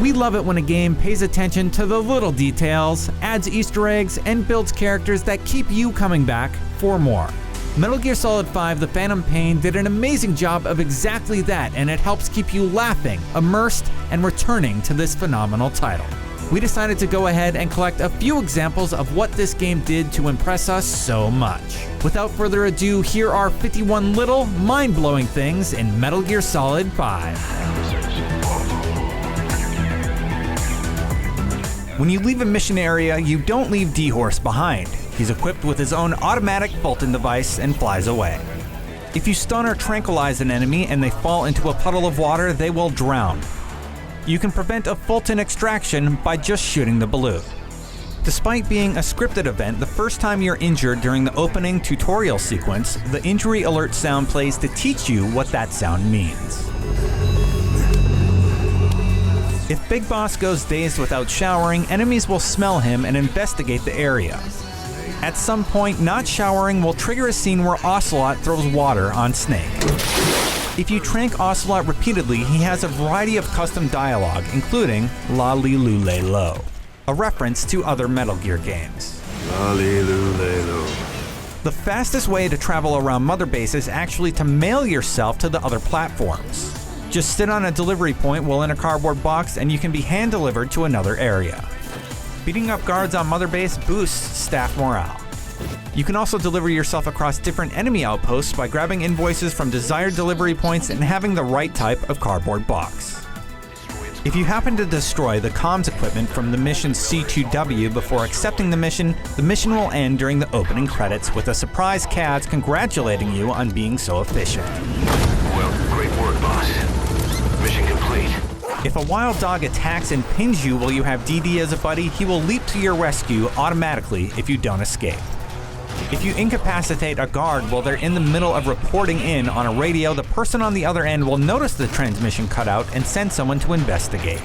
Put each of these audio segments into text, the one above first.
We love it when a game pays attention to the little details, adds Easter eggs, and builds characters that keep you coming back for more. Metal Gear Solid 5: The Phantom Pain did an amazing job of exactly that, and it helps keep you laughing, immersed, and returning to this phenomenal title. We decided to go ahead and collect a few examples of what this game did to impress us so much. Without further ado, here are 51 little, mind-blowing things in Metal Gear Solid 5. When you leave a mission area, you don't leave D-Horse behind. He's equipped with his own automatic Fulton device and flies away. If you stun or tranquilize an enemy and they fall into a puddle of water, they will drown. You can prevent a Fulton extraction by just shooting the balloon. Despite being a scripted event, the first time you're injured during the opening tutorial sequence, the injury alert sound plays to teach you what that sound means. If Big Boss goes dazed without showering, enemies will smell him and investigate the area. At some point, not showering will trigger a scene where Ocelot throws water on Snake. If you trank Ocelot repeatedly, he has a variety of custom dialogue, including La Li Lu Lay Lo, a reference to other Metal Gear games. La Li Lu Lay Lo. The fastest way to travel around Mother Base is actually to mail yourself to the other platforms. Just sit on a delivery point while in a cardboard box and you can be hand-delivered to another area. Beating up guards on Mother Base boosts staff morale. You can also deliver yourself across different enemy outposts by grabbing invoices from desired delivery points and having the right type of cardboard box. If you happen to destroy the comms equipment from the mission C2W before accepting the mission will end during the opening credits with a surprise CADS congratulating you on being so efficient. Well, great work, boss. Mission complete. If a wild dog attacks and pins you while you have DD as a buddy, he will leap to your rescue automatically if you don't escape. If you incapacitate a guard while they're in the middle of reporting in on a radio, the person on the other end will notice the transmission cutout and send someone to investigate.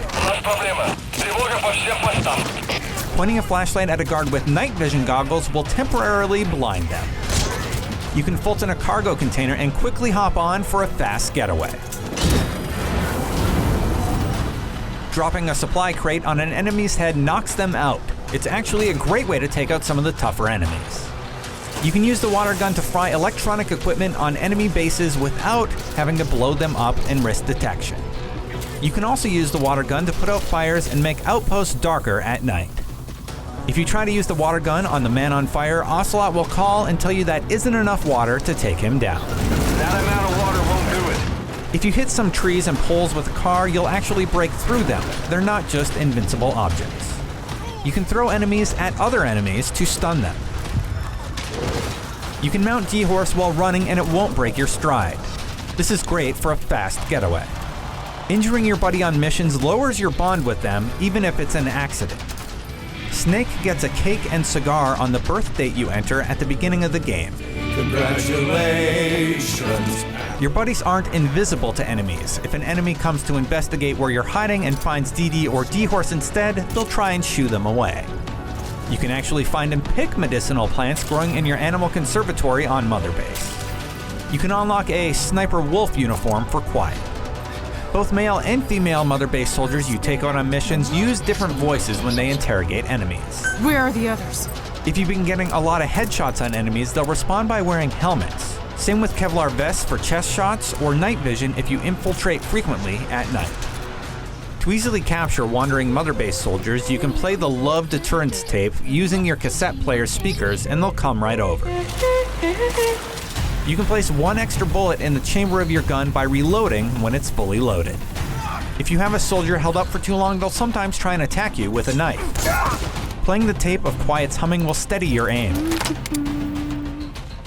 Pointing a flashlight at a guard with night vision goggles will temporarily blind them. You can Fulton a cargo container and quickly hop on for a fast getaway. Dropping a supply crate on an enemy's head knocks them out. It's actually a great way to take out some of the tougher enemies. You can use the water gun to fry electronic equipment on enemy bases without having to blow them up and risk detection. You can also use the water gun to put out fires and make outposts darker at night. If you try to use the water gun on the man on fire, Ocelot will call and tell you that isn't enough water to take him down. That amount of water won't do it. If you hit some trees and poles with a car, you'll actually break through them. They're not just invincible objects. You can throw enemies at other enemies to stun them. You can mount D-Horse while running and it won't break your stride. This is great for a fast getaway. Injuring your buddy on missions lowers your bond with them, even if it's an accident. Snake gets a cake and cigar on the birth date you enter at the beginning of the game. Congratulations. Your buddies aren't invisible to enemies. If an enemy comes to investigate where you're hiding and finds DD or D-Horse instead, they'll try and shoo them away. You can actually find and pick medicinal plants growing in your animal conservatory on Mother Base. You can unlock a Sniper Wolf uniform for Quiet. Both male and female Mother Base soldiers you take on missions use different voices when they interrogate enemies. Where are the others? If you've been getting a lot of headshots on enemies, they'll respond by wearing helmets. Same with Kevlar vests for chest shots or night vision if you infiltrate frequently at night. To easily capture wandering Mother Base soldiers, you can play the Love Deterrence tape using your cassette player's speakers and they'll come right over. You can place one extra bullet in the chamber of your gun by reloading when it's fully loaded. If you have a soldier held up for too long, they'll sometimes try and attack you with a knife. Playing the tape of Quiet's humming will steady your aim.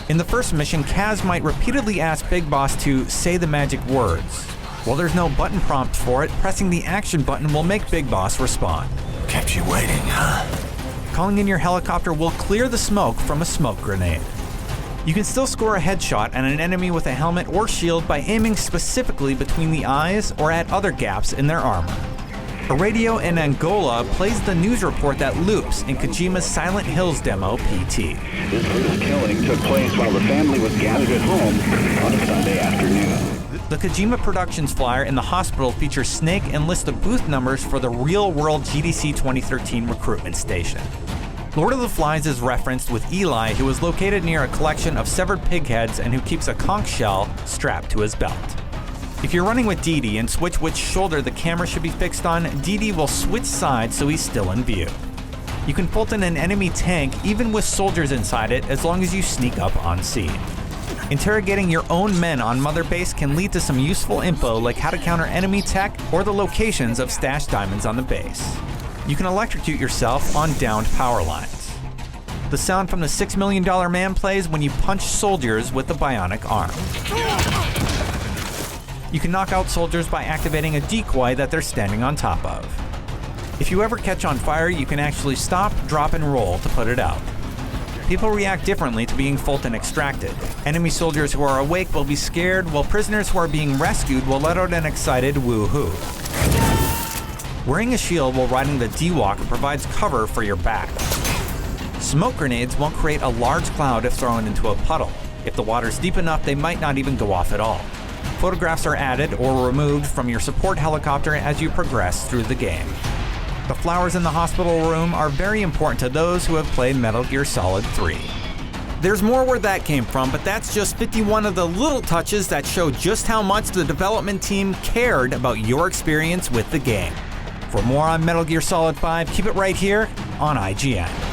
In the first mission, Kaz might repeatedly ask Big Boss to say the magic words. While there's no button prompt for it, pressing the action button will make Big Boss respond. Kept you waiting, huh? Calling in your helicopter will clear the smoke from a smoke grenade. You can still score a headshot at an enemy with a helmet or shield by aiming specifically between the eyes or at other gaps in their armor. A radio in Angola plays the news report that loops in Kojima's Silent Hills demo PT. This brutal killing took place while the family was gathered at home on a Sunday afternoon. The Kojima Productions flyer in the hospital features Snake and lists the booth numbers for the real-world GDC 2013 recruitment station. Lord of the Flies is referenced with Eli, who is located near a collection of severed pig heads and who keeps a conch shell strapped to his belt. If you're running with Dee Dee and switch which shoulder the camera should be fixed on, Dee Dee will switch sides so he's still in view. You can bolt in an enemy tank even with soldiers inside it as long as you sneak up on scene. Interrogating your own men on Mother Base can lead to some useful info like how to counter enemy tech or the locations of stashed diamonds on the base. You can electrocute yourself on downed power lines. The sound from the $6 Million Man plays when you punch soldiers with the bionic arm. You can knock out soldiers by activating a decoy that they're standing on top of. If you ever catch on fire, you can actually stop, drop, and roll to put it out. People react differently to being Fulton extracted. Enemy soldiers who are awake will be scared, while prisoners who are being rescued will let out an excited woo-hoo. Wearing a shield while riding the D-Walker provides cover for your back. Smoke grenades won't create a large cloud if thrown into a puddle. If the water's deep enough, they might not even go off at all. Photographs are added or removed from your support helicopter as you progress through the game. The flowers in the hospital room are very important to those who have played Metal Gear Solid 3. There's more where that came from, but that's just 51 of the little touches that show just how much the development team cared about your experience with the game. For more on Metal Gear Solid 5, keep it right here on IGN.